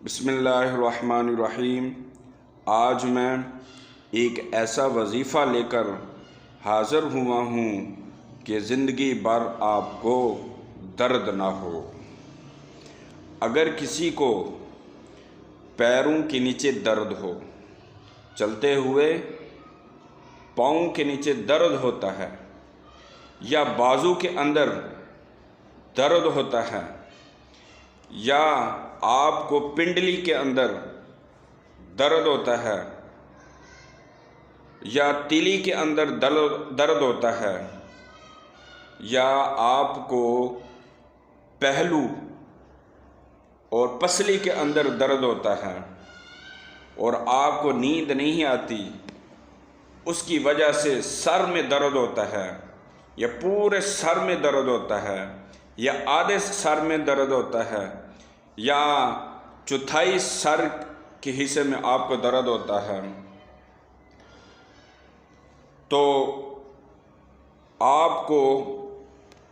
بسم اللہ الرحمن الرحیم۔ آج میں ایک ایسا وظیفہ لے کر حاضر ہوا ہوں کہ زندگی بھر آپ کو درد نہ ہو۔ اگر کسی کو پیروں کے نیچے درد ہو، چلتے ہوئے پاؤں کے نیچے درد ہوتا ہے، یا بازو کے اندر درد ہوتا ہے، یا آپ کو پنڈلی کے اندر درد ہوتا ہے، یا تیلی کے اندر درد ہوتا ہے، یا آپ کو پہلو اور پسلی کے اندر درد ہوتا ہے اور آپ کو نیند نہیں آتی، اس کی وجہ سے سر میں درد ہوتا ہے، یا پورے سر میں درد ہوتا ہے، یا آدھے سر میں درد ہوتا ہے، یا چوتھائی سر کے حصے میں آپ کو درد ہوتا ہے، تو آپ کو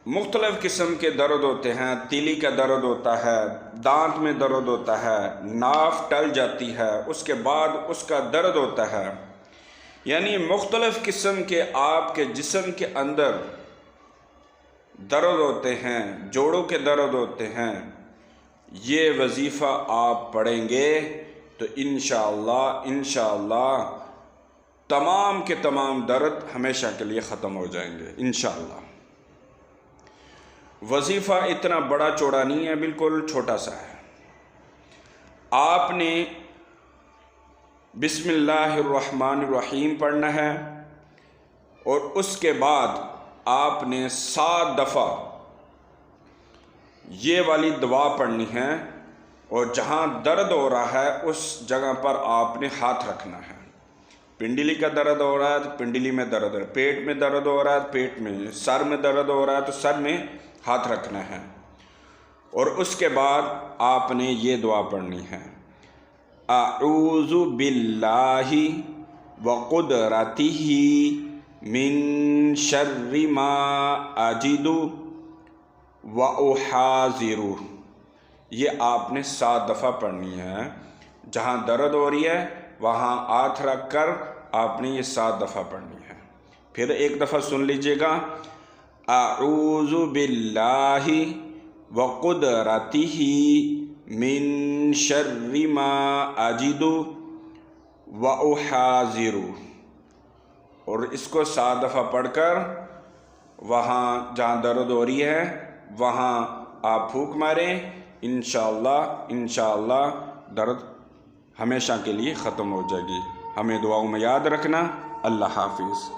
مختلف قسم کے درد ہوتے ہیں۔ تیلی کا درد ہوتا ہے، دانت میں درد ہوتا ہے، ناف ٹل جاتی ہے، اس کے بعد اس کا درد ہوتا ہے، یعنی مختلف قسم کے آپ کے جسم کے اندر درد ہوتے ہیں، جوڑوں کے درد ہوتے ہیں۔ یہ وظیفہ آپ پڑھیں گے تو انشاءاللہ تمام کے تمام درد ہمیشہ کے لیے ختم ہو جائیں گے انشاءاللہ۔ وظیفہ اتنا بڑا چوڑا نہیں ہے، بالکل چھوٹا سا ہے۔ آپ نے بسم اللہ الرحمن الرحیم پڑھنا ہے، اور اس کے بعد آپ نے 7 دفعہ یہ والی دعا پڑھنی ہے، اور جہاں درد ہو رہا ہے اس جگہ پر آپ نے ہاتھ رکھنا ہے۔ پنڈلی کا درد ہو رہا ہے تو پنڈلی میں درد ہے، پیٹ میں درد ہو رہا ہے تو پیٹ میں، سر میں درد ہو رہا ہے تو سر میں ہاتھ رکھنا ہے، اور اس کے بعد آپ نے یہ دعا پڑھنی ہے: اعوذ باللہ وقدرتہ من شر ما اجد واحاذر۔ یہ آپ نے 7 دفعہ پڑھنی ہے، جہاں درد ہو رہی ہے وہاں ہاتھ رکھ کر آپ نے یہ 7 دفعہ پڑھنی ہے۔ پھر ایک دفعہ سن لیجئے گا: اعوذ باللہ وقدرتہ من شر ما اجد واحاذر، اور اس کو 7 دفعہ پڑھ کر وہاں جہاں درد ہو رہی ہے وہاں آپ پھونک ماریں، انشاءاللہ درد ہمیشہ کے لیے ختم ہو جائے گی۔ ہمیں دعاؤں میں یاد رکھنا۔ اللہ حافظ۔